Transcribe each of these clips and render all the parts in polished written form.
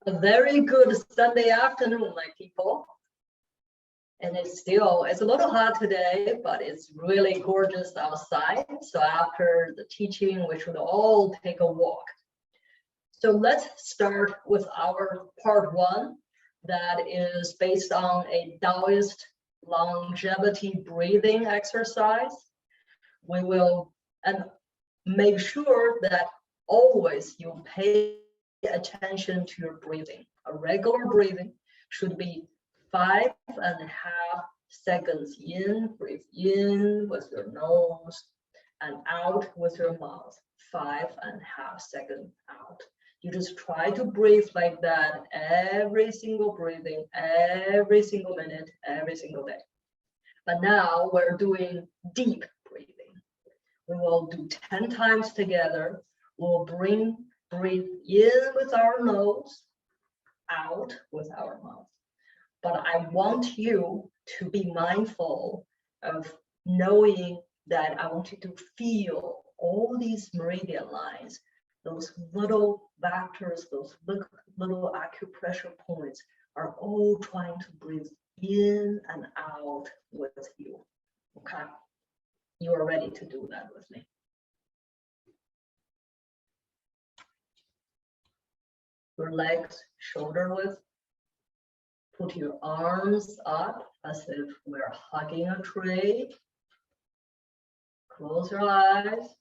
A very good Sunday afternoon, my people. And it's a little hot today, but it's really gorgeous outside. So after the teaching, we should all take a walk. So let's start with our part one that is based on a Taoist longevity breathing exercise. We will make sure that always you pay attention to your breathing. A regular breathing should be 5.5 seconds in, breathe in with your nose and out with your mouth, 5.5 seconds out. You just try to breathe like that every single breathing, every single minute, every single day. But now we're doing deep breathing. We will do 10 times together. We'll breathe in with our nose, out with our mouth. But I want you to be mindful of knowing that I want you to feel all these meridian lines, those little vectors, those little acupressure points are all trying to breathe in and out with you, okay? You are ready to do that with me. Your legs shoulder width. Put your arms up as if we're hugging a tree. Close your eyes.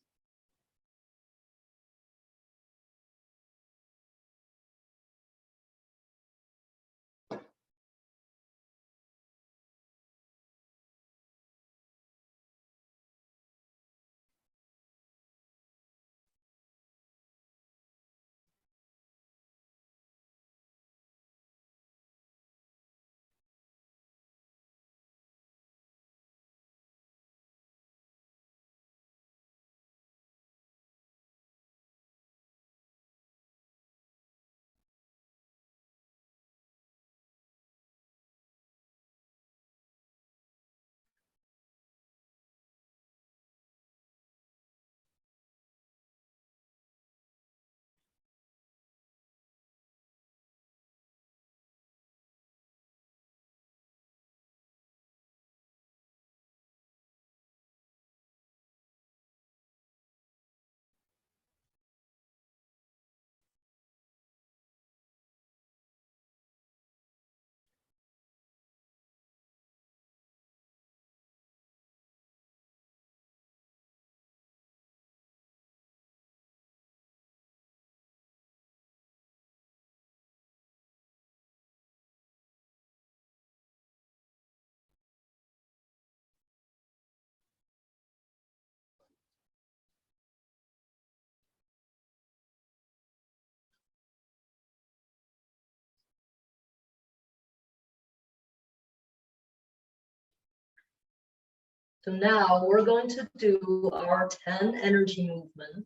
So now we're going to do our 10 energy movement,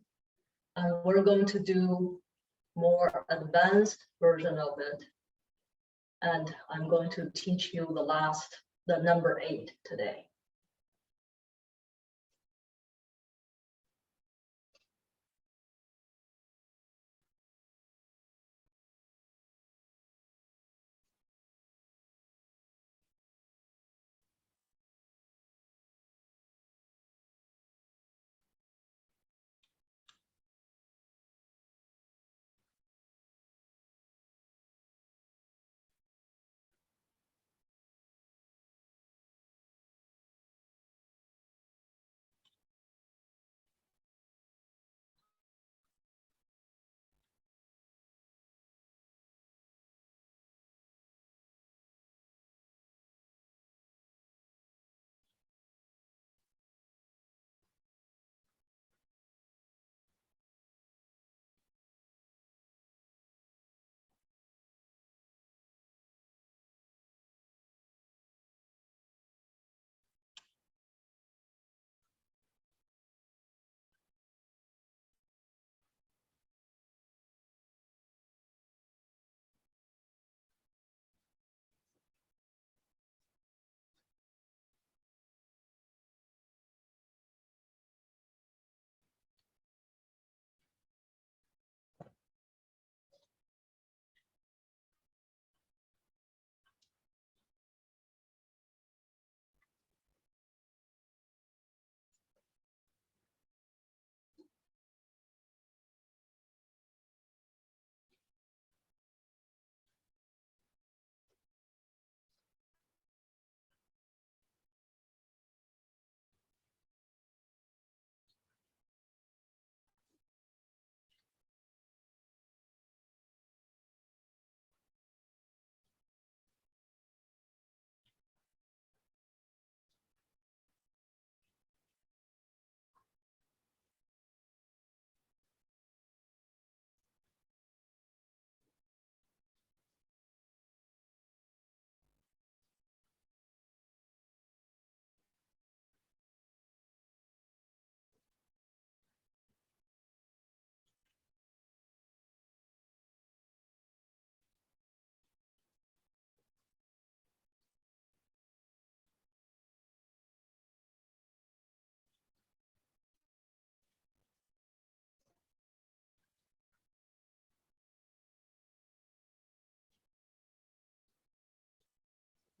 and we're going to do more advanced version of it. And I'm going to teach you the number 8 today.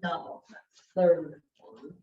Now, third one.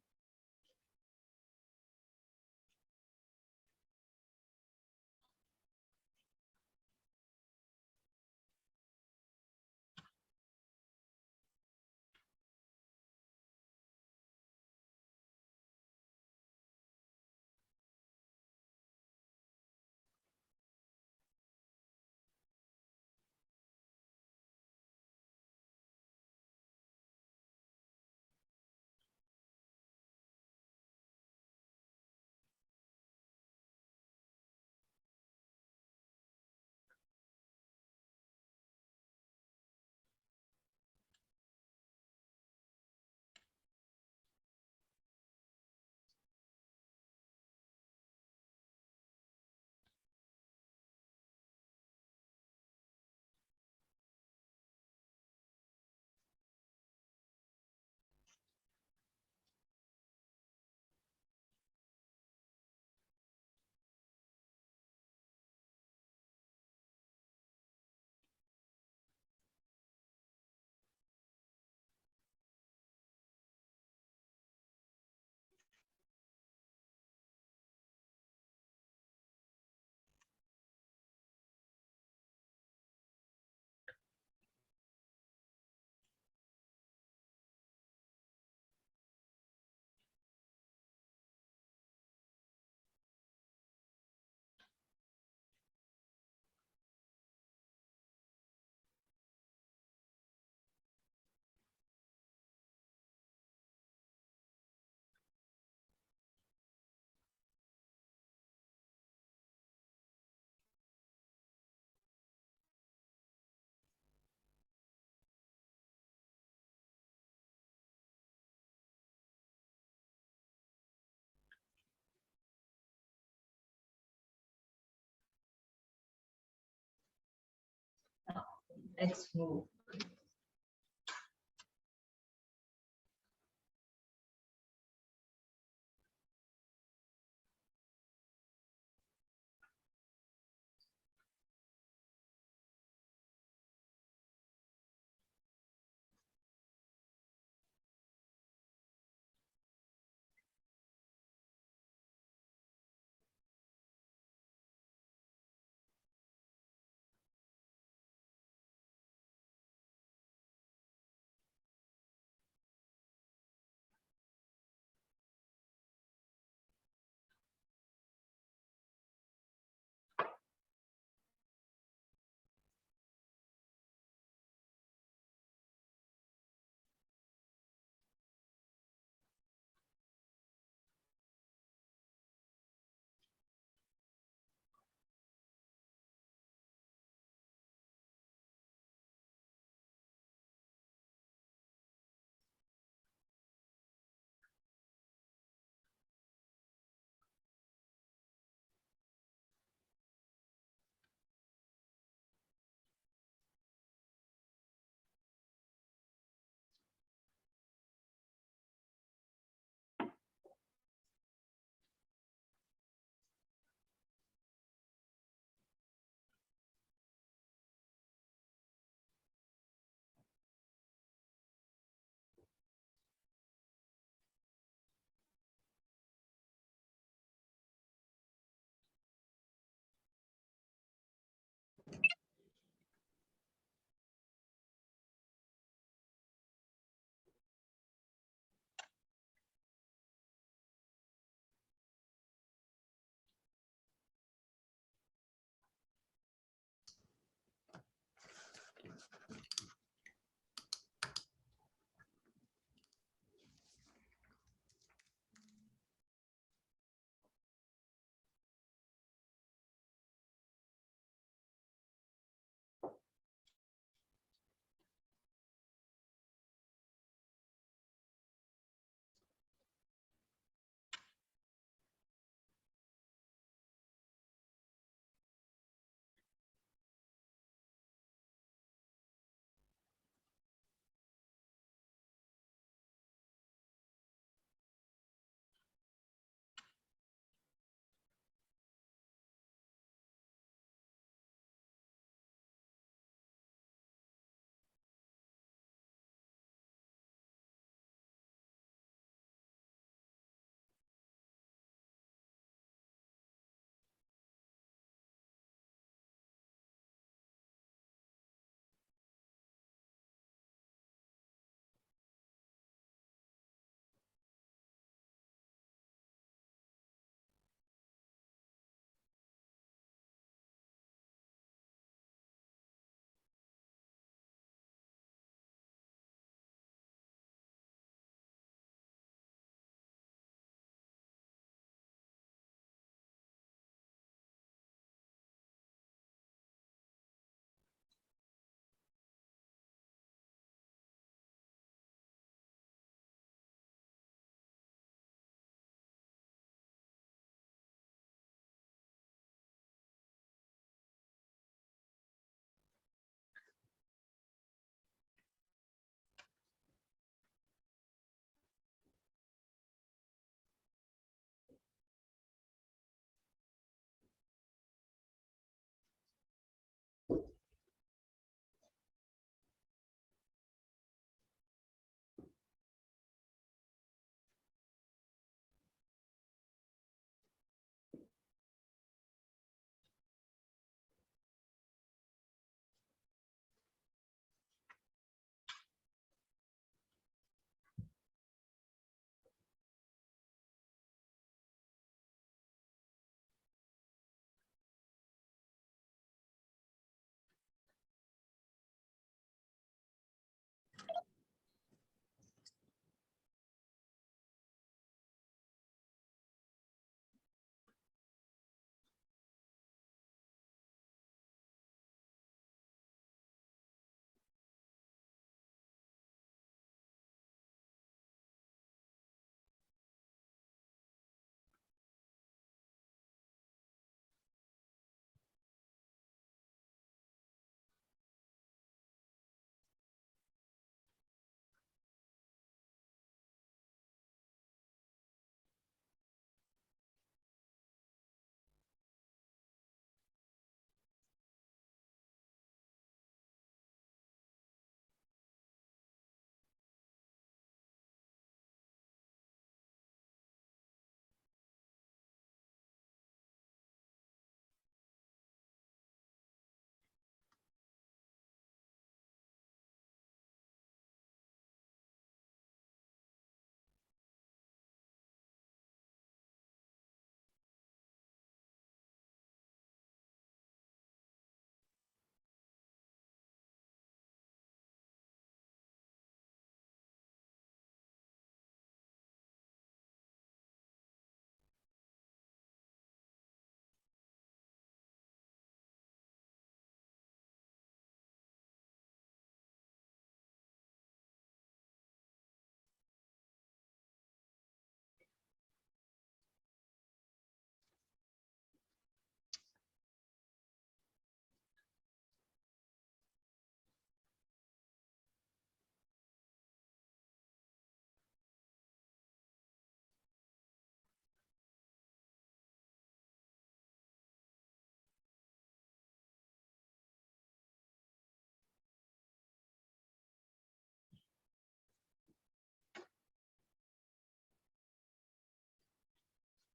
Now, next move.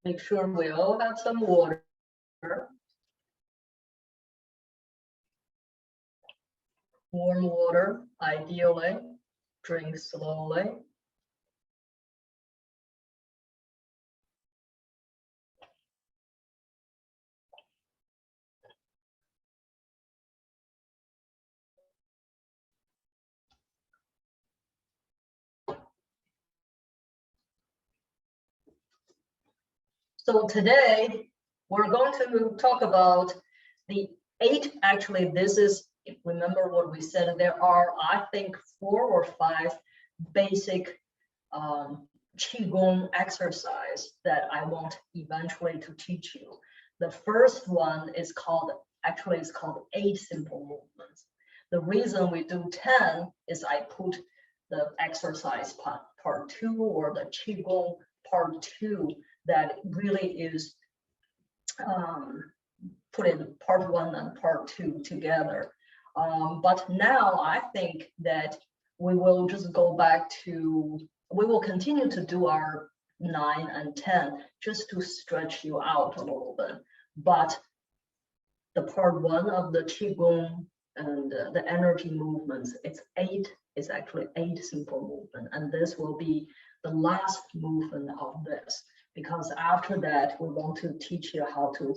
Make sure we all have some water. Warm water, ideally. Drink slowly. So today we're going to talk about the 8, actually this is, remember what we said, there are, I think, 4 or 5 basic Qigong exercise that I want eventually to teach you. The first one is called, actually it's called 8 simple movements. The reason we do 10 is I put the exercise part 2 or the Qigong part 2 that really is put in part 1 and part 2 together. But now I think that we will just go back to, we will continue to do our 9 and 10 just to stretch you out a little bit. But the part 1 of the Qigong and the energy movements, it's 8, it's actually 8 simple movements. And this will be the last movement of this, because after that, we want to teach you how to,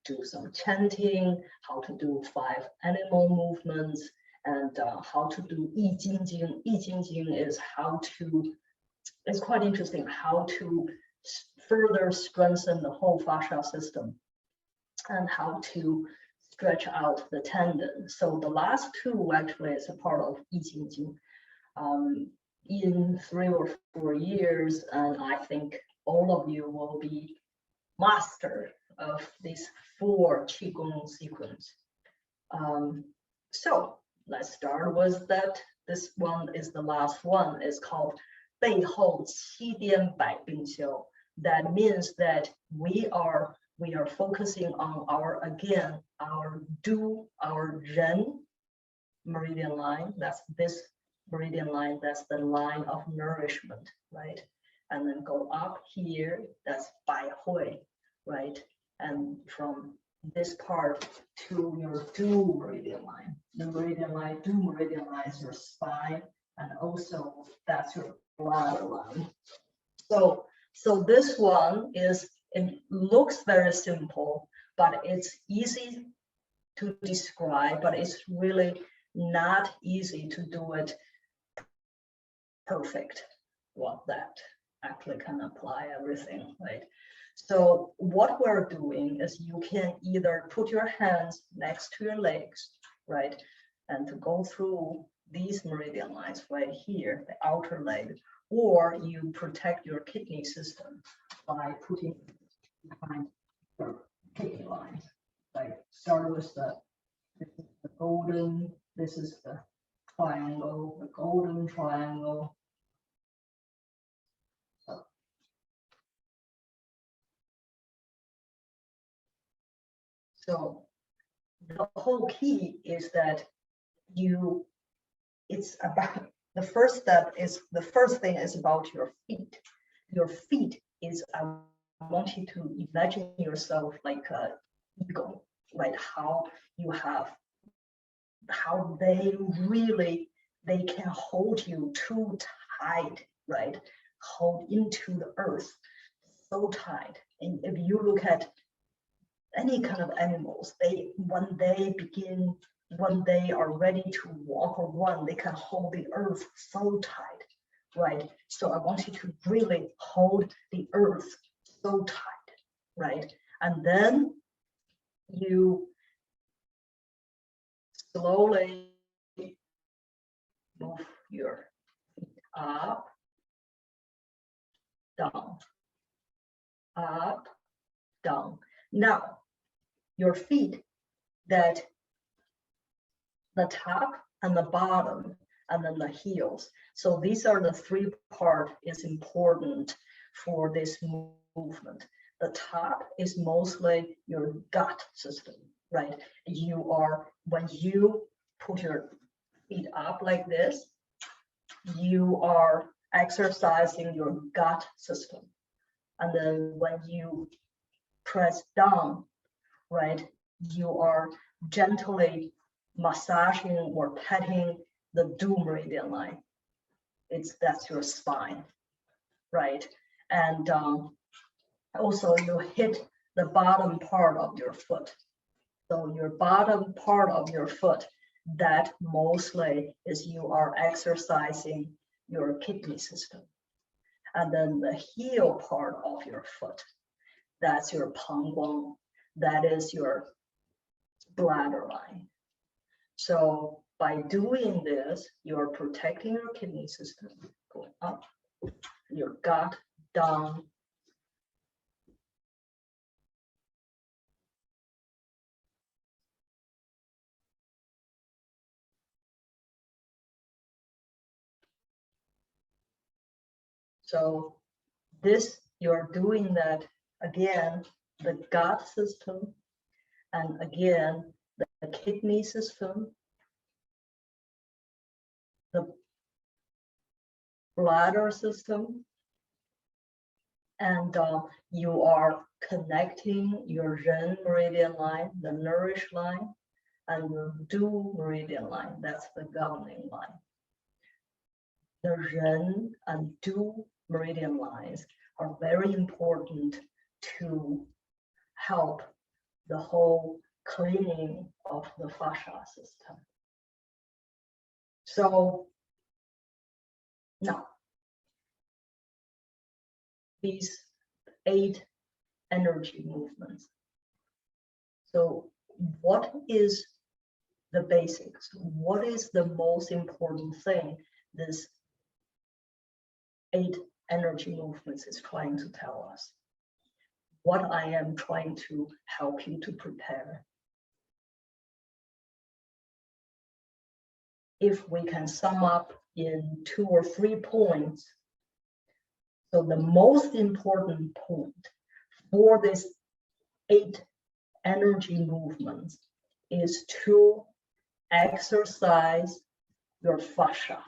do some chanting, how to do 5 animal movements, and how to do Yi Jing Jing. Yi Jing Jing is how to, it's quite interesting, how to further strengthen the whole fascia system and how to stretch out the tendon. So the last 2 actually is a part of Yi Jing Jing. In 3 or 4 years, and I think all of you will be master of these 4 Qigong sequence. So let's start with that. This one is the last one. It's called 背后7颠百并修. That means that we are focusing on our Ren meridian line. That's this meridian line. That's the line of nourishment, right? And then go up here. That's 百会, right? And from this part to your Du meridian line. The meridian line, Du meridian line is your spine, and also that's your bladder line. So this one is, it looks very simple, but it's easy to describe, but it's really not easy to do it perfect. Well, that actually can apply everything, right? So what we're doing is you can either put your hands next to your legs, right? And to go through these meridian lines right here, the outer leg, or you protect your kidney system by putting behind your kidney lines. Like start with this is the golden, this is the triangle, the golden triangle. So the whole key is that it's about, the first thing is about your feet. Your feet is, I want you to imagine yourself like an eagle, right? How they can hold you too tight, right? Hold into the earth so tight. And if you look at any kind of animals, when they are ready to walk or run, they can hold the earth so tight, right? So I want you to really hold the earth so tight, right? And then you slowly move your feet up, down, up, down. Now, your feet, that the top and the bottom, and then the heels. So these are the 3 parts is important for this movement. The top is mostly your gut system, right? When you put your feet up like this, you are exercising your gut system. And then when you press down, right, you are gently massaging or petting the due meridian line. That's your spine, right? And also you hit the bottom part of your foot. So your bottom part of your foot, that mostly is you are exercising your kidney system. And then the heel part of your foot, that's your pangguang, that is your bladder line. So by doing this, you're protecting your kidney system, going up, your gut down. So this, you're doing that again, the gut system, and again, the kidney system, the bladder system, and you are connecting your Ren meridian line, the nourish line, and your Du meridian line, that's the governing line. The Ren and Du meridian lines are very important to help the whole cleaning of the fascia system. So now, these 8 energy movements. So what is the basics? What is the most important thing this 8 energy movements is trying to tell us? What I am trying to help you to prepare. If we can sum up in 2 or 3 points, so the most important point for this 8 energy movements is to exercise your fascia,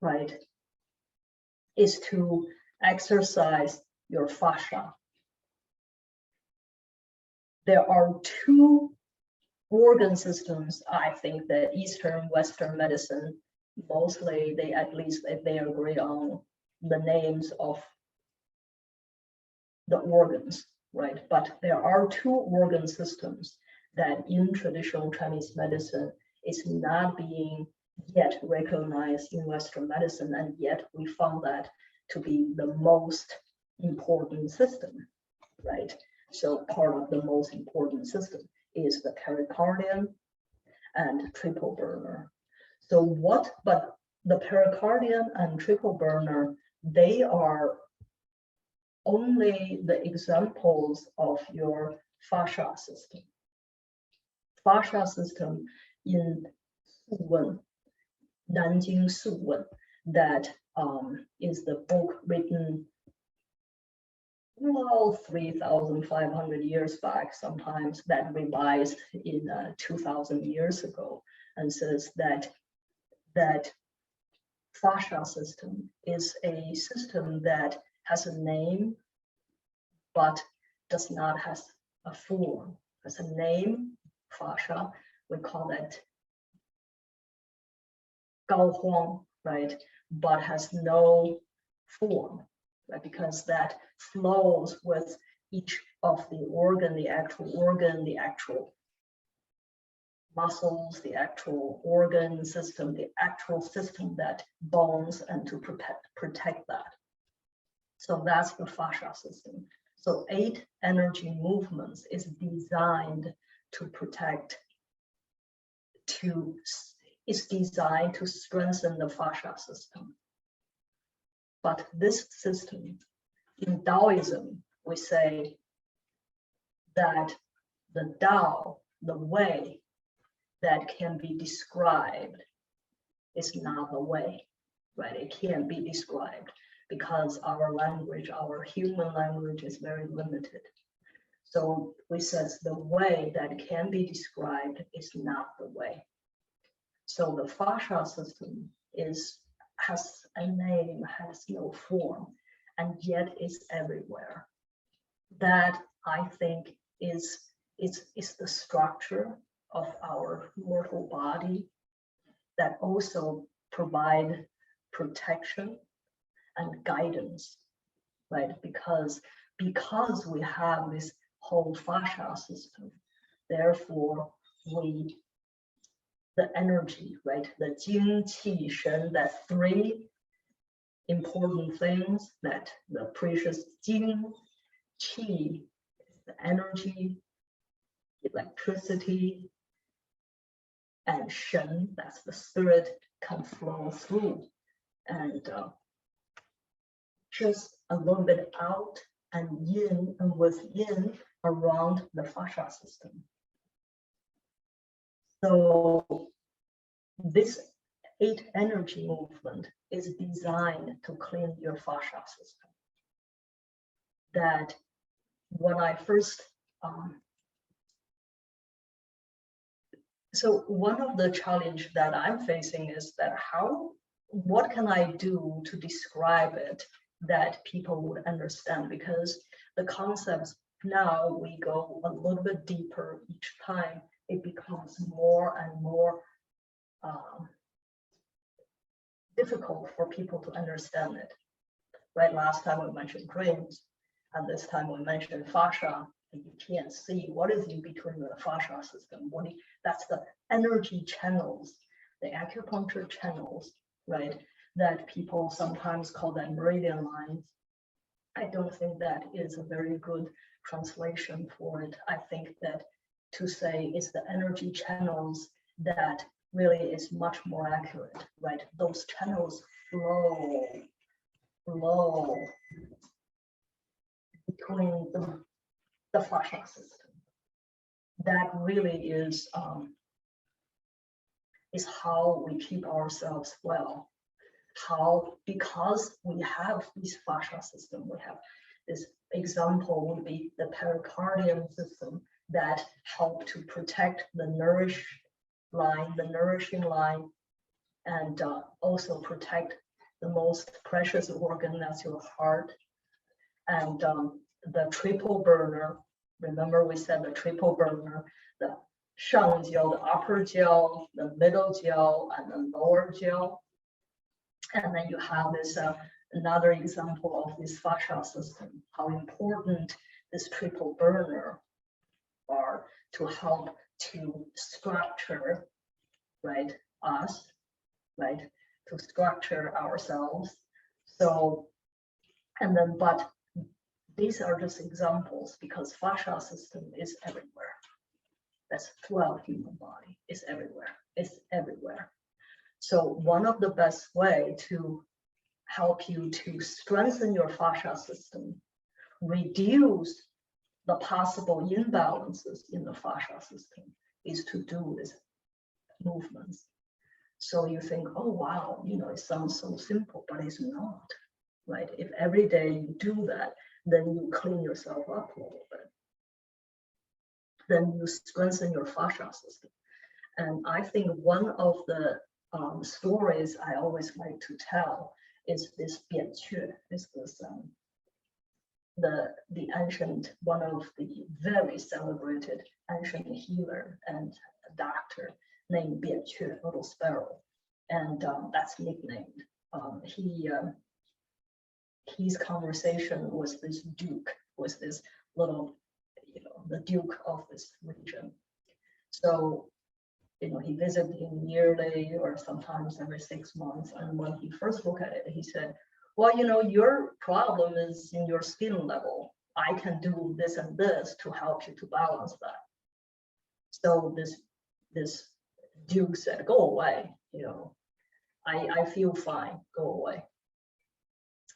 right? Is to exercise your fascia. There are 2 organ systems, I think, that Eastern, Western medicine, mostly they agree on the names of the organs, right? But there are 2 organ systems that in traditional Chinese medicine is not being yet recognized in Western medicine, and yet we found that to be the most important system, right? So part of the most important system is the pericardium and triple burner. So but the pericardium and triple burner, they are only the examples of your fascia system. Fascia system in Su Wen, Nanjing Su Wen, that is the book written 3,500 years back, sometimes that revised in 2,000 years ago, and says that fascia system is a system that has a name but does not have a form. Has a name, fascia, we call that Gao Huang, right? But has no form, right? Because that flows with each of the organ, the actual muscles, the actual organ system, the actual system that bonds and to protect that. So that's the fascia system. So 8 energy movements is designed to protect, it's designed to strengthen the fascia system. But this system, in Taoism, we say that the Tao, the way that can be described is not the way, right? It can't be described because our language, our human language is very limited. So we says the way that can be described is not the way. So the fascia system has a name, has no form. and yet it's everywhere. That, I think, is the structure of our mortal body that also provide protection and guidance, right? Because we have this whole fascia system, therefore the energy, right? The Jing, Qi, Shen, that three important things, that the precious Jing, Qi, the energy, electricity, and Shen, that's the spirit, can flow through and just a little bit out and in and within around the fascia system. So this 8 energy movement is designed to clean your fascia system. That when I first so one of the challenge that I'm facing is that what can I do to describe it that people would understand? Because the concepts now, we go a little bit deeper each time, it becomes more and more difficult for people to understand it, right? Last time we mentioned dreams, and this time we mentioned fascia. You can't see what is in between the fascia system. That's the energy channels, the acupuncture channels, right? That people sometimes call them meridian lines. I don't think that is a very good translation for it. I think that to say it's the energy channels that really is much more accurate, right? Those channels flow between the fascia system. That really is how we keep ourselves well. Because we have this fascia system, we have this example would be the pericardium system that help to protect the nourishing line, and also protect the most precious organ, that's your heart. And the triple burner, remember we said the triple burner, the 上焦, the upper jiao, the middle jiao, and the lower jiao. And then you have this another example of this fascia system, how important this triple burner are to help to structure, right, us, right, to structure ourselves. So, and then, but these are just examples, because fascia system is everywhere. That's throughout human body, it's everywhere, it's everywhere. So one of the best way to help you to strengthen your fascia system, reduce the possible imbalances in the fascia system, is to do these movements. So you think, oh wow, it sounds so simple, but it's not, right? If every day you do that, then you clean yourself up a little bit. Then you strengthen your fascia system. And I think one of the stories I always like to tell is this 扁鹊, is this the ancient, one of the very celebrated ancient healer and doctor named 扁鹊, little sparrow, and that's nicknamed. His conversation was this duke, was this little, the duke of this region. So he visited him yearly or sometimes every 6 months. And when he first looked at it, he said, well, your problem is in your skin level. I can do this and this to help you to balance that. So this duke said, go away, I feel fine, go away.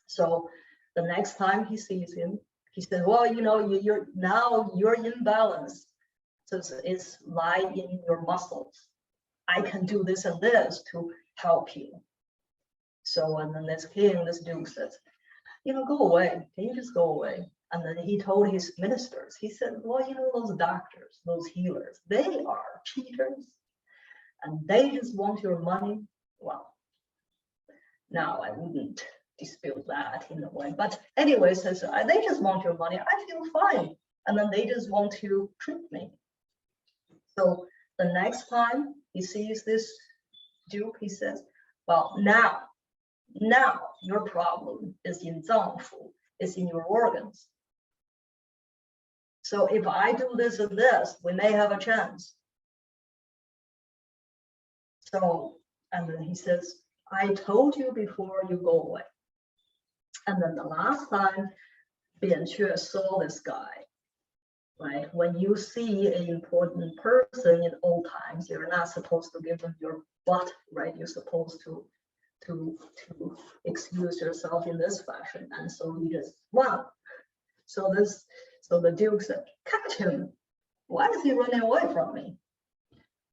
So the next time he sees him, he said, well, you're imbalanced. So it's lie in your muscles. I can do this and this to help you. So, and then this duke says, go away. Can you just go away? And then he told his ministers, he said, well, those doctors, those healers, they are cheaters and they just want your money. Well, now I wouldn't dispute that in a way. But anyway, says they just want your money. I feel fine. And then they just want to treat me. So the next time he sees this duke, he says, well, now your problem is in Zangfu, is in your organs. So if I do this and this, we may have a chance. So, and then he says, I told you before you go away. And then the last time Bian Xue saw this guy, right? When you see an important person in old times, you're not supposed to give them your butt, right? You're supposed to excuse yourself in this fashion. And so he just, wow. So the Duke said, catch him. Why is he running away from me?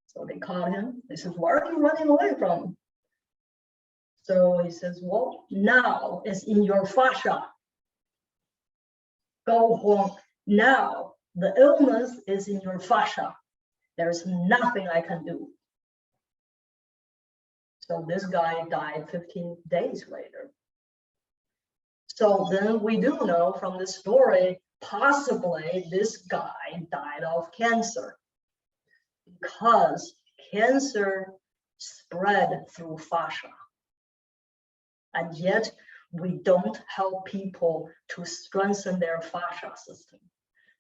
So they caught him. They said, why are you running away from him? So he says, well, now it's in your fascia. Go home. Now the illness is in your fascia. There's nothing I can do. So this guy died 15 days later. So then we do know from the story, possibly this guy died of cancer because cancer spread through fascia. And yet we don't help people to strengthen their fascia system,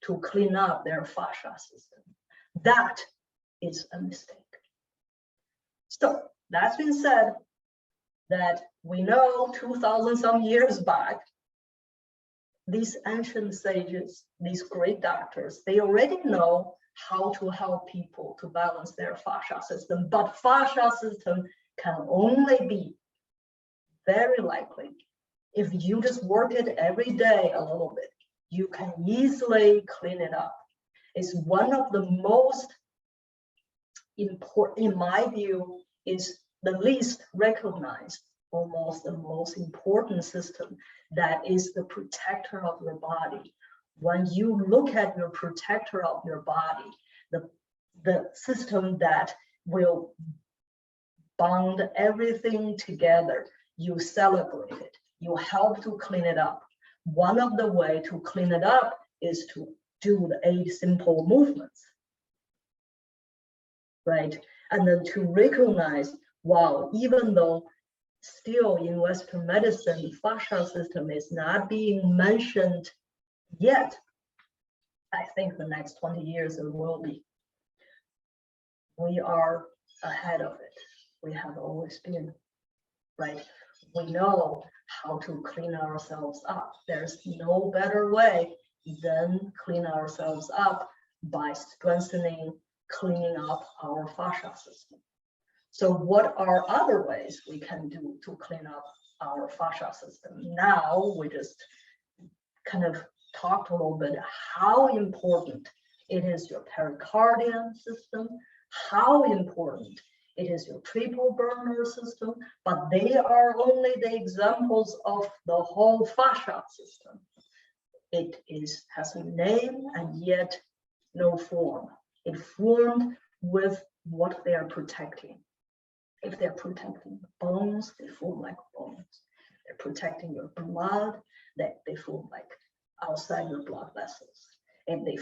to clean up their fascia system. That is a mistake. So that's been said, that we know 2,000 some years back, these ancient sages, these great doctors, they already know how to help people to balance their fascia system, but fascia system can only be very likely if you just work it every day a little bit, you can easily clean it up. It's one of the most important, in my view, is the least recognized, almost the most important system that is the protector of your body. When you look at your protector of your body, the system that will bond everything together, you celebrate it, you help to clean it up. One of the ways to clean it up is to do the 8 simple movements, right? And then to recognize, wow, even though still in Western medicine, the fascia system is not being mentioned yet, I think the next 20 years it will be. We are ahead of it. We have always been, right? We know how to clean ourselves up. There's no better way than clean ourselves up by strengthening, cleaning up our fascia system. So what are other ways we can do to clean up our fascia system? Now we just kind of talked a little bit how important it is your pericardium system, how important it is your triple burner system, but they are only the examples of the whole fascia system. It has a name and yet no form. It formed with what they are protecting. If they're protecting the bones, they form like bones. They're protecting your blood, they form like outside your blood vessels. And they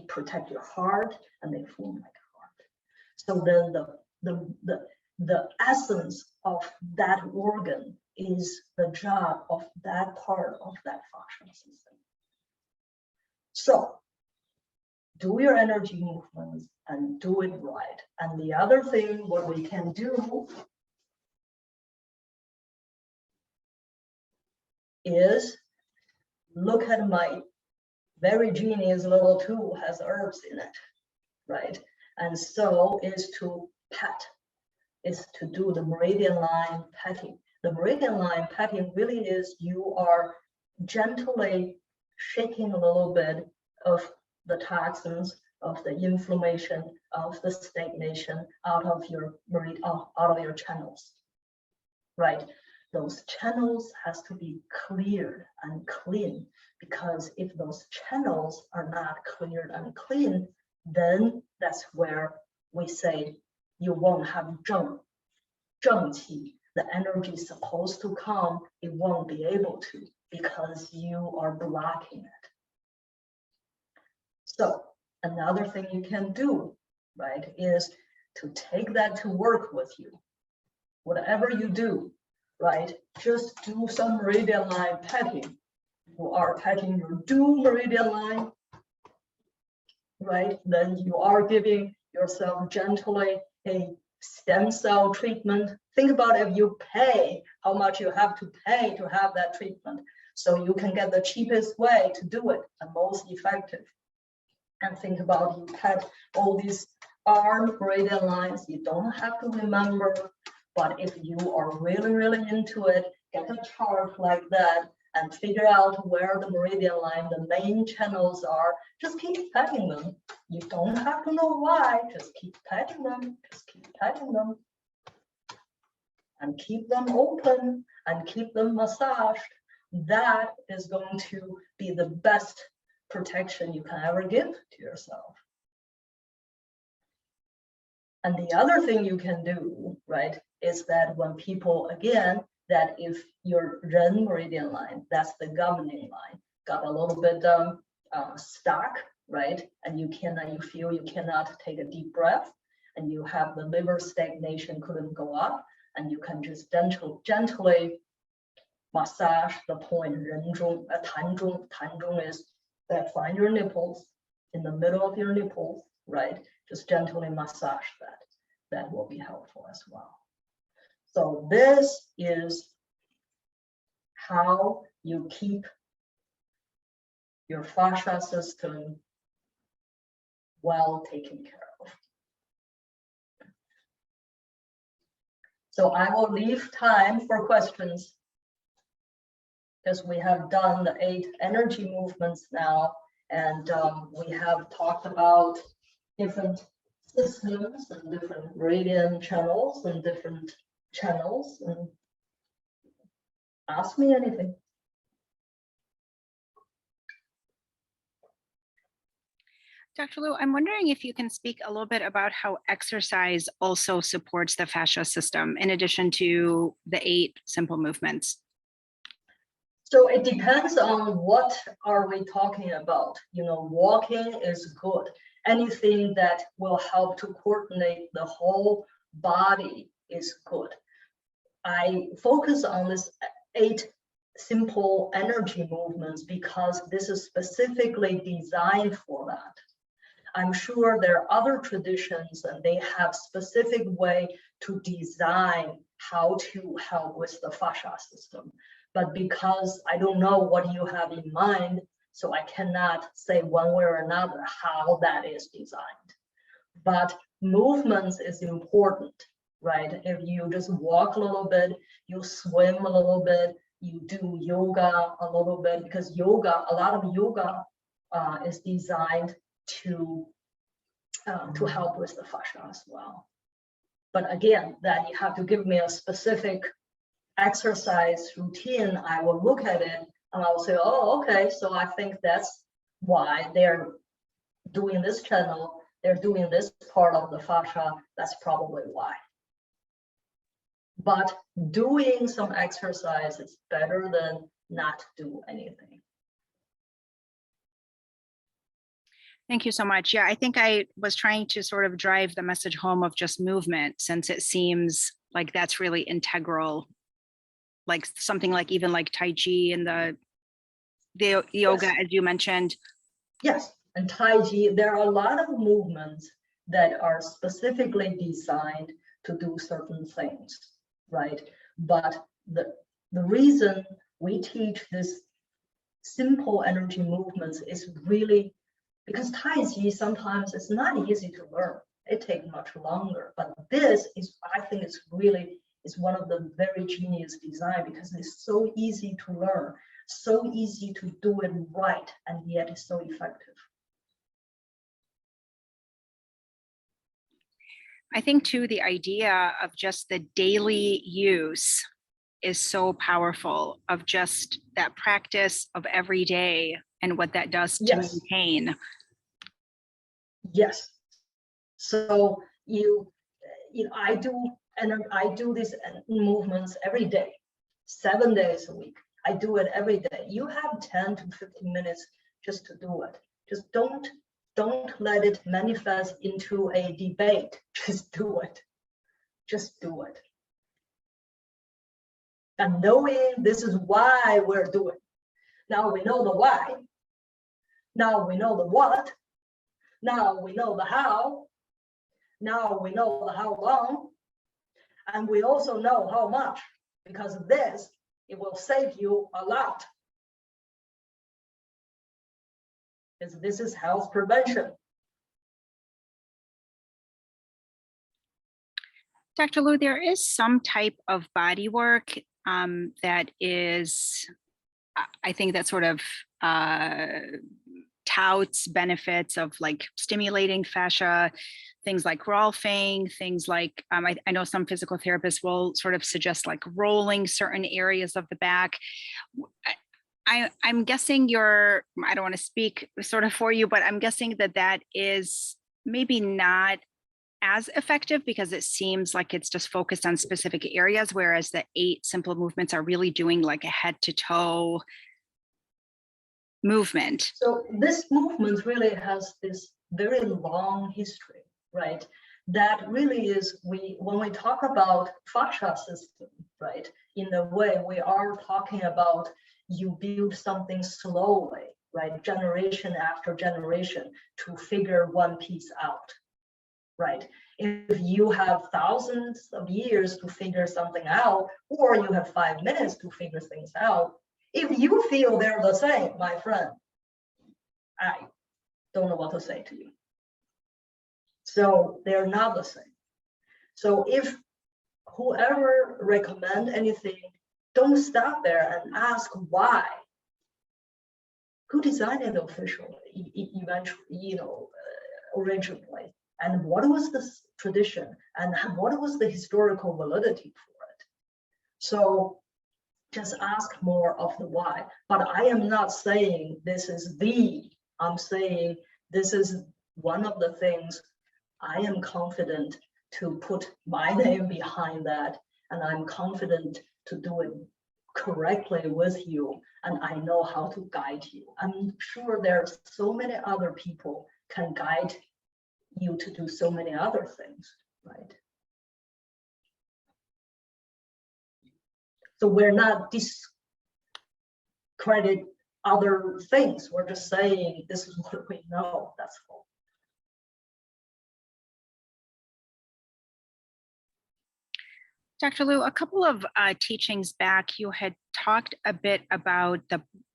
protect your heart, and they form like a heart. So then the essence of that organ is the job of that part of that fascia system. So do your energy movements and do it right. And the other thing, what we can do is look at my very genius little tool, has herbs in it, right? And so is to pet, is to do the meridian line petting. The meridian line petting really is you are gently shaking a little bit of the toxins, of the inflammation, of the stagnation out of your channels, right? Those channels has to be cleared and clean, because if those channels are not cleared and clean, then that's where we say you won't have zheng qi, the energy is supposed to come, it won't be able to because you are blocking it. So another thing you can do, right, is to take that to work with you. Whatever you do, right, just do some meridian line petting. You are petting your dual meridian line, right? Then you are giving yourself gently a stem cell treatment. Think about if you pay, how much you have to pay to have that treatment. So you can get the cheapest way to do it and most effective. And think about you pet all these arm meridian lines. You don't have to remember, but if you are really, really into it, get a chart like that and figure out where the meridian line, the main channels are. Just keep petting them. You don't have to know why, just keep petting them, just keep petting them. And keep them open and keep them massaged. That is going to be the best protection you can ever give to yourself. And the other thing you can do, right, is that when people, again, that if your Ren meridian line, that's the governing line, got a little bit stuck, right, and you feel you cannot take a deep breath, and you have the liver stagnation, couldn't go up, and you can just gently massage the point, 人中, 膻中, 膻中 is that find your nipples, in the middle of your nipples, right? Just gently massage that. That will be helpful as well. So this is how you keep your fascia system well taken care of. So I will leave time for questions because we have done the 8 energy movements now, and we have talked about different systems and different meridian channels and different channels, and ask me anything. Dr. Liu, I'm wondering if you can speak a little bit about how exercise also supports the fascia system in addition to the 8 simple movements. So it depends on what are we talking about. You know, walking is good. Anything that will help to coordinate the whole body is good. I focus on this 8 simple energy movements because this is specifically designed for that. I'm sure there are other traditions and they have specific way to design how to help with the fascia system. But because I don't know what you have in mind, so I cannot say one way or another how that is designed. But movements is important, right? If you just walk a little bit, you swim a little bit, you do yoga a little bit, because yoga, a lot of yoga is designed to help with the fascia as well. But again, that you have to give me a specific exercise routine. I will look at it and I'll say, oh, okay, so I think that's why they're doing this channel, they're doing this part of the fascia, that's probably why. But doing some exercise is better than not do anything. Thank you so much. Yeah, I think I was trying to sort of drive the message home of just movement, since it seems like that's really integral, like something like even like Tai Chi and the yoga, Yes. as you mentioned. Yes, and Tai Chi, there are a lot of movements that are specifically designed to do certain things, right? But the reason we teach this simple energy movements is really because Tai Chi sometimes it's not easy to learn. It takes much longer, but this is, I think it's really, is one of the very genius design because it's so easy to learn, so easy to do it right, and yet it's so effective. I think too, the idea of just the daily use is so powerful, of just that practice of every day and what that does to Yes. maintain. Yes. So you know, I do And I do these movements every day, 7 days a week. I do it every day. You have 10 to 15 minutes just to do it. Just don't let it manifest into a debate. Just do it. Just do it. And knowing this is why we're doing. Now we know the why. Now we know the what. Now we know the how. Now we know the how long. And we also know how much, because of this, it will save you a lot. Because this is health prevention. Dr. Liu, there is some type of body work that is, I think that sort of touts benefits of like stimulating fascia, things like rolfing, things like, I know some physical therapists will sort of suggest like rolling certain areas of the back. I'm guessing I don't want to speak sort of for you, but I'm guessing that that is maybe not as effective because it seems like it's just focused on specific areas, whereas the 8 simple movements are really doing like a head to toe movement. So this movement really has this very long history, right? That really is, when we talk about fascia system, right? In a way, we are talking about you build something slowly, right? Generation after generation to figure one piece out, right? If you have thousands of years to figure something out, or you have 5 minutes to figure things out, if you feel they're the same, my friend, I don't know what to say to you. So they're not the same. So if whoever recommend anything, don't stop there and ask why. Who designed it officially, eventually, originally? And what was the tradition? And what was the historical validity for it? So just ask more of the why. But I am not saying this is I'm saying this is one of the things I am confident to put my name behind that. And I'm confident to do it correctly with you. And I know how to guide you. I'm sure there's so many other people can guide you to do so many other things, right? So we're not discredit other things. We're just saying this is what we know. That's all. Dr. Liu, a couple of teachings back, you had talked a bit about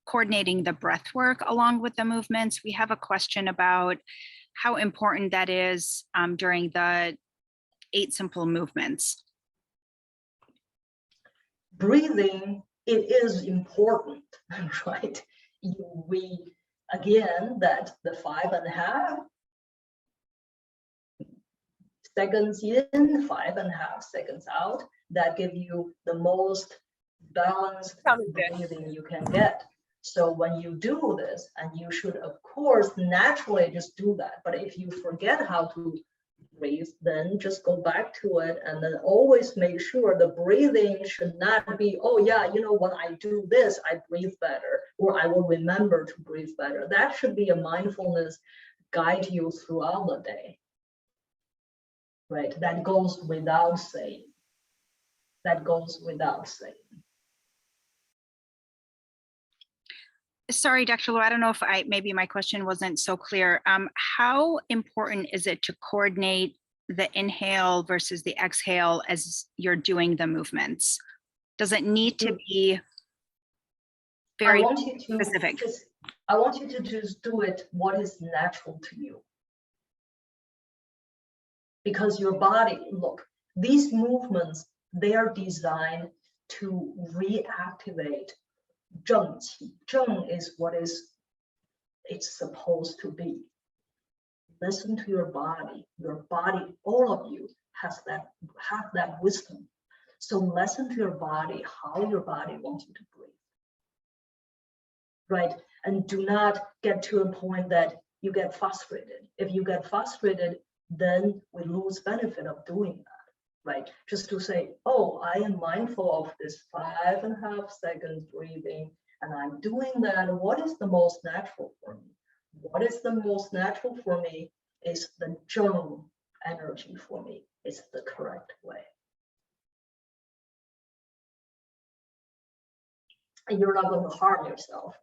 coordinating the breath work along with the movements. We have a question about how important that is during the 8 simple movements. Breathing, it is important, right? Again, that the 5.5 seconds in, 5.5 seconds out, that give you the most balanced breathing you can get. So when you do this, and you should of course naturally just do that, but if you forget how to breathe, then just go back to it, and then always make sure the breathing should not be, oh yeah, when I do this, I breathe better, or I will remember to breathe better. That should be a mindfulness guide you throughout the day. Right, that goes without saying. That goes without saying. Sorry, Dr. Liu, I don't know if maybe my question wasn't so clear. How important is it to coordinate the inhale versus the exhale as you're doing the movements? Does it need to be very specific? I want you to just do it what is natural to you. Because your body, look, these movements, they are designed to reactivate zheng qi. Zheng is what it's supposed to be. Listen to your body. Your body, all of you, have that wisdom. So listen to your body, how your body wants you to breathe. Right? And do not get to a point that you get frustrated. If you get frustrated, then we lose benefit of doing that. right? Just to say, oh, I am mindful of this 5.5 seconds breathing, and I'm doing that. What is the most natural for me? What is the most natural for me is the zheng energy for me. It's the correct way. And you're not going to harm yourself.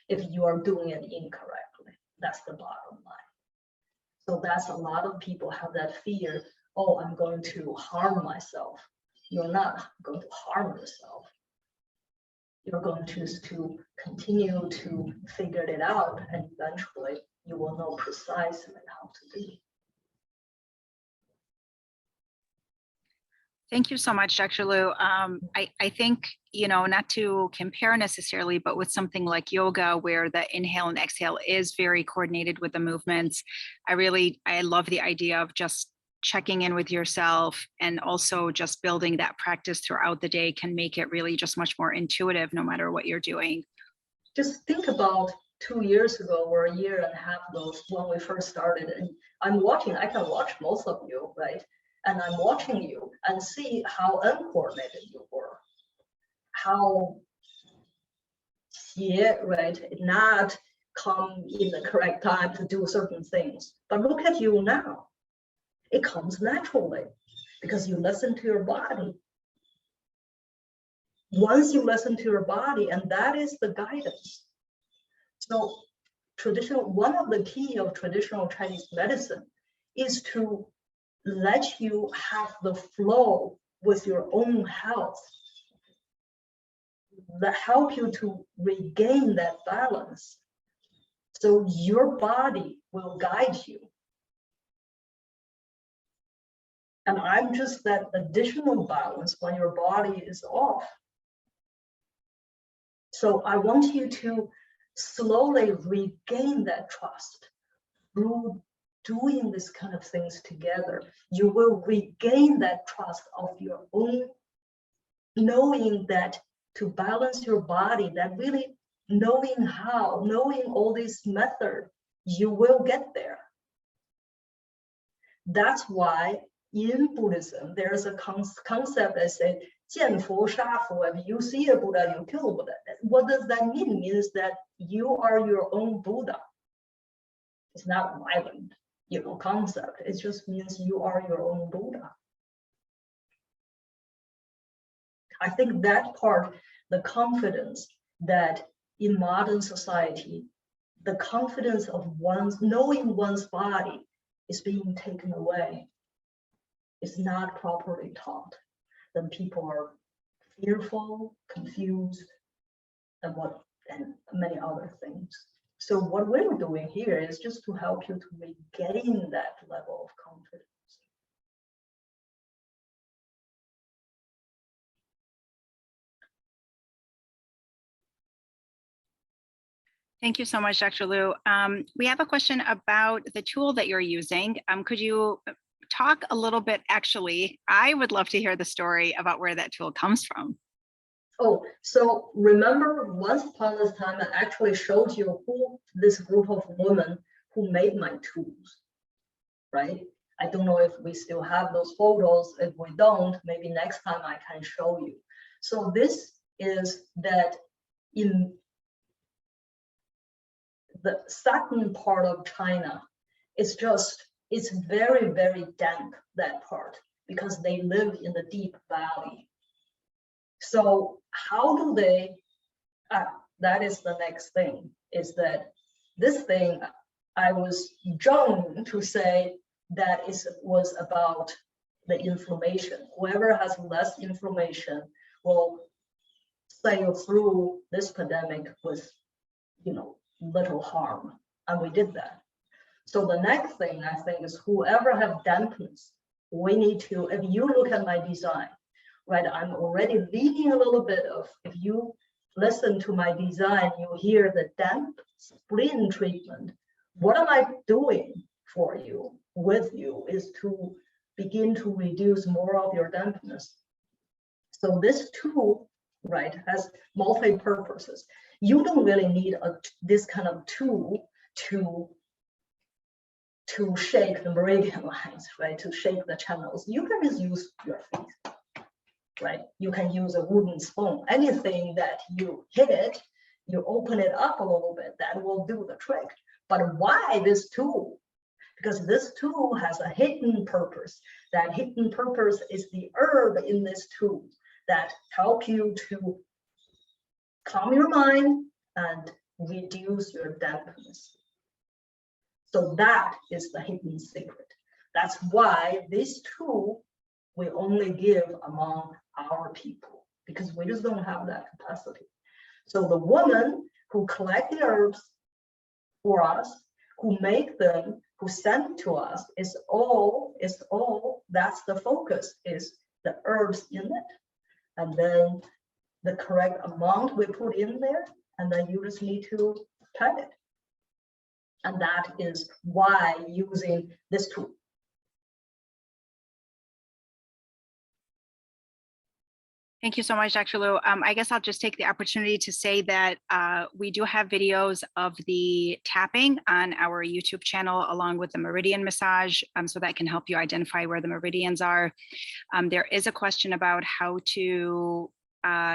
If you are doing it incorrectly. That's the bottom line. So that's a lot of people have that fear. Oh, I'm going to harm myself. You're not going to harm yourself. You're going to continue to figure it out, and eventually you will know precisely how to do it. Thank you so much, Dr. Liu. I think, not to compare necessarily, but with something like yoga, where the inhale and exhale is very coordinated with the movements, I love the idea of just checking in with yourself, and also just building that practice throughout the day can make it really just much more intuitive, no matter what you're doing. Just think about 2 years ago or a year and a half ago when we first started, and I can watch most of you, right? And I'm watching you and see how uncoordinated you were, how right, not come in the correct time to do certain things. But look at you now. It comes naturally because you listen to your body. Once you listen to your body, and that is the guidance. So one of the key of traditional Chinese medicine is to let you have the flow with your own health, that help you to regain that balance. So your body will guide you. And I'm just that additional balance when your body is off. So I want you to slowly regain that trust through doing this kind of things together. You will regain that trust of your own, knowing that to balance your body, that really knowing all these methods, you will get there. That's why in Buddhism, there's a concept that says, 见佛杀佛. If you see a Buddha, you kill Buddha. What does that mean? It means that you are your own Buddha. It's not violent, concept. It just means you are your own Buddha. I think that part, the confidence that in modern society, the confidence of knowing one's body is being taken away. It's not properly taught. Then people are fearful, confused, and many other things. So what we're doing here is just to help you to regain that level of confidence. Thank you so much, Dr. Liu. We have a question about the tool that you're using. Could you talk a little bit? Actually, I would love to hear the story about where that tool comes from. Oh, so remember once upon a time, I actually showed you this group of women who made my tools, right? I don't know if we still have those photos. If we don't, maybe next time I can show you. So this is that in the southern part of China, it's very, very damp, that part, because they live in the deep valley. So how do they, that is the next thing, is that this thing, I was drawn to say that was about the inflammation. Whoever has less inflammation will sail through this pandemic with, little harm, and we did that. So the next thing I think is whoever have dampness, we need to, if you look at my design, right, I'm already leaving a little bit of, if you listen to my design, you hear the damp spleen treatment. What am I doing for you, with you, is to begin to reduce more of your dampness. So this tool, right, has multi-purposes. You don't really need this kind of tool to to shake the meridian lines, right? To shake the channels, you can just use your feet, right? You can use a wooden spoon. Anything that you hit it, you open it up a little bit, that will do the trick. But why this tool? Because this tool has a hidden purpose. That hidden purpose is the herb in this tool that help you to calm your mind and reduce your dampness. So that is the hidden secret. That's why this tool we only give among our people, because we just don't have that capacity. So the woman who collect the herbs for us, who make them, who send to us, is all, that's the focus, is the herbs in it. And then the correct amount we put in there, and then you just need to type it. And that is why using this tool. Thank you so much, Dr. Liu. I guess I'll just take the opportunity to say that we do have videos of the tapping on our YouTube channel, along with the meridian massage, so that can help you identify where the meridians are. There is a question about how to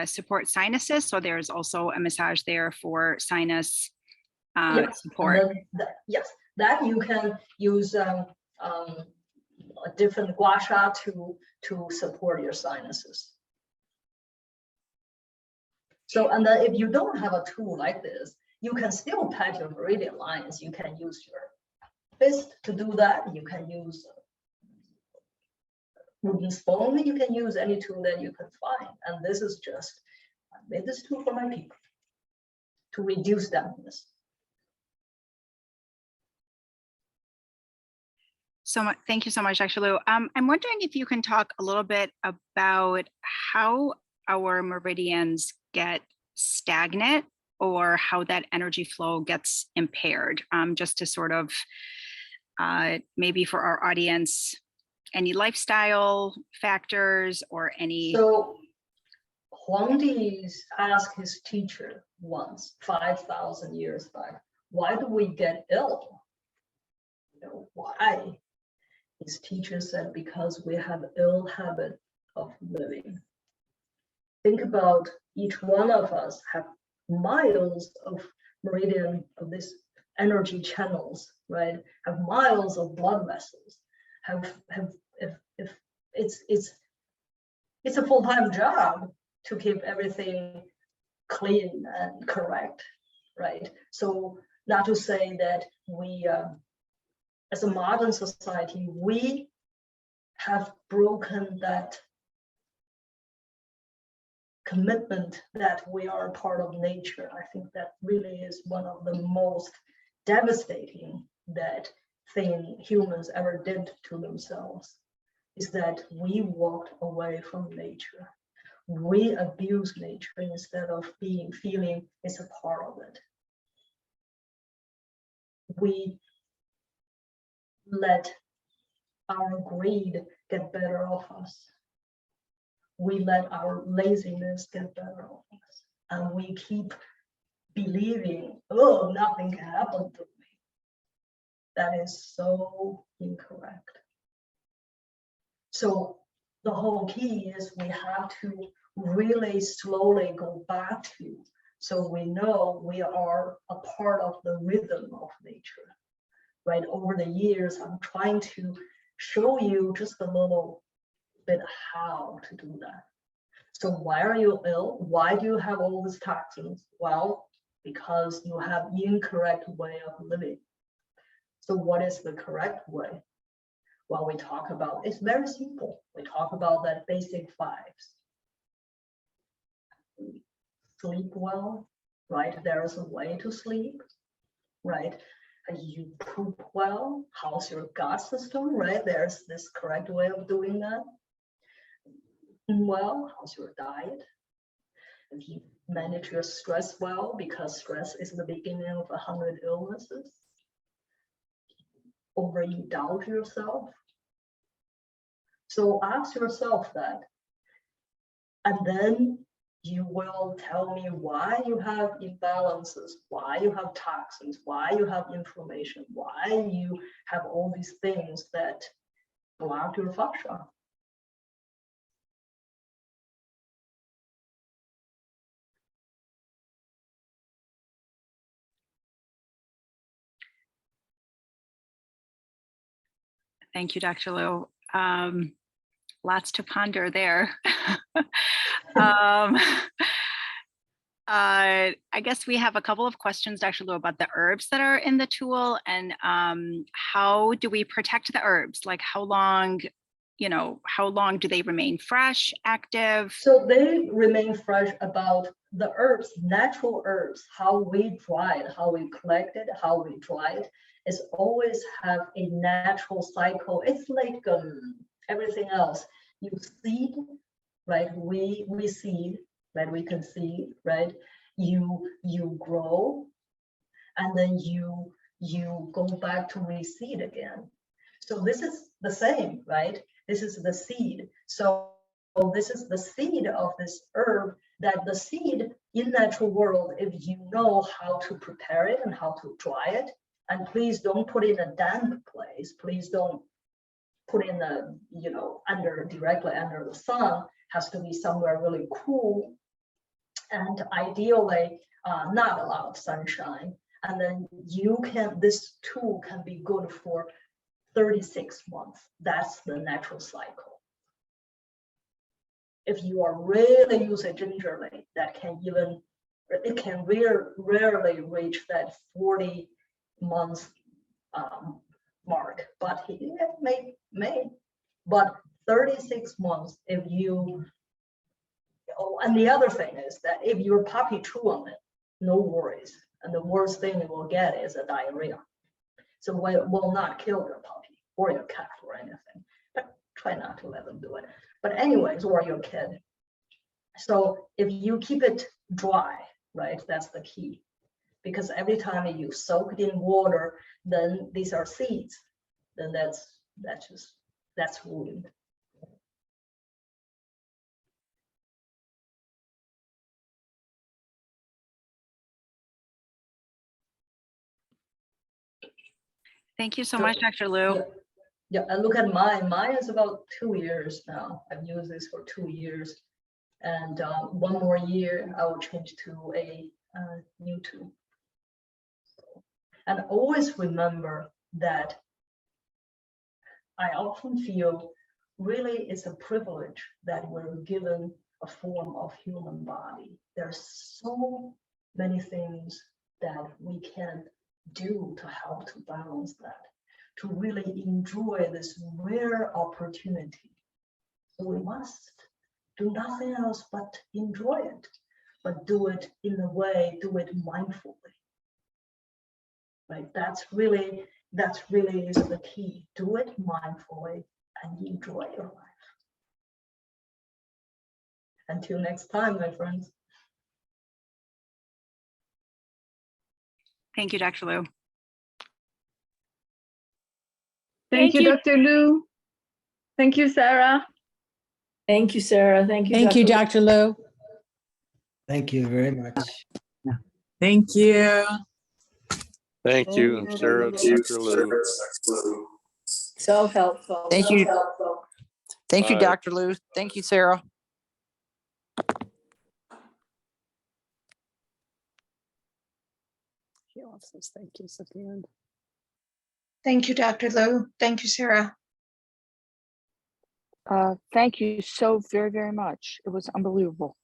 support sinuses. So there's also a massage there for sinus support. Yes, that you can use a different gua sha to support your sinuses. So, and then if you don't have a tool like this, you can still pat your meridian lines. You can use your fist to do that. You can use wooden spoon. You can use any tool that you can find. And this is just, I made this tool for my people to reduce dampness. So thank you so much, Dr. Liu. I'm wondering if you can talk a little bit about how our meridians get stagnant, or how that energy flow gets impaired, just to sort of maybe for our audience, any lifestyle factors or any. So Huangdi asked his teacher once, 5,000 years back, why do we get ill? You know, why? His teacher said, because we have ill habit of living. Think about each one of us have miles of meridian, of this energy channels, right? Have miles of blood vessels. If it's a full-time job to keep everything clean and correct, right? So not to say that we, as a modern society, we have broken that commitment that we are part of nature. I think that really is one of the most devastating that thing humans ever did to themselves, is that we walked away from nature. We abuse nature instead of feeling it's a part of it. We let our greed get better of us. We let our laziness get better of us. And we keep believing, oh, nothing can happen to me. That is so incorrect. So the whole key is we have to really slowly go back to, so we know we are a part of the rhythm of nature, right? Over the years, I'm trying to show you just a little bit how to do that. So why are you ill? Why do you have all these toxins? Well, because you have incorrect way of living. So what is the correct way? Well, we talk about, it's very simple. We talk about that basic 5s. Sleep well, right? There is a way to sleep, right? And you poop well. How's your gut system, right? There's this correct way of doing that. Well, how's your diet? If you manage your stress well, because stress is the beginning of 100 illnesses. Overindulge yourself. So ask yourself that. And then You will tell me why you have imbalances, why you have toxins, why you have inflammation, why you have all these things that block your fascia. Thank you, Dr. Liu. Lots to ponder there. I guess we have a couple of questions, Dr. Liu, about the herbs that are in the tool, and how do we protect the herbs? Like how long do they remain fresh, active? So they remain fresh about the herbs, natural herbs, how we dry it, how we collect it, how we dry it, is always have a natural cycle. It's like everything else. You seed, right? We seed, right? We conceive, right? You grow, and then you go back to reseed again. So this is the same, right? This is the seed. So this is the seed of this herb, that the seed in natural world, if you know how to prepare it and how to dry it, and please don't put it in a damp place. Please don't put in the, directly under the sun. Has to be somewhere really cool, and ideally not a lot of sunshine. And then this tool can be good for 36 months. That's the natural cycle. If you are really use it gingerly, that can rarely reach that 40 months mark, but it may. But 36 months, if you, and the other thing is that if your puppy chew on it, no worries. And the worst thing it will get is a diarrhea. So it will not kill your puppy or your cat or anything, but try not to let them do it. But anyways, or your kid. So if you keep it dry, right, that's the key. Because every time you soak it in water, then these are seeds. Then that's ruined. Thank you so much, Dr. Liu. Yeah, and look at mine. Mine is about 2 years now. I've used this for 2 years. And 1 more year, I will change to a new tool. And always remember that I often feel really it's a privilege that we're given a form of human body. There's so many things that we can do to help to balance that, to really enjoy this rare opportunity. So we must do nothing else but enjoy it, but do it in a way, do it mindfully. Right? That's really is the key. Do it mindfully and enjoy your life. Until next time, my friends. Thank you, Dr. Liu. Thank you, Dr. Liu. Thank you, Sarah. Thank you, Sarah. Thank you. Thank you, Dr. Liu. Thank you very much. Thank you. Thank you, Sarah, Dr. Liu. So helpful. Thank you. Thank you, Bye. Dr. Liu. Thank you, Sarah. He also says thank yous at the end. Thank you, Dr. Liu. Thank you, Sarah. Thank you so very, very much. It was unbelievable.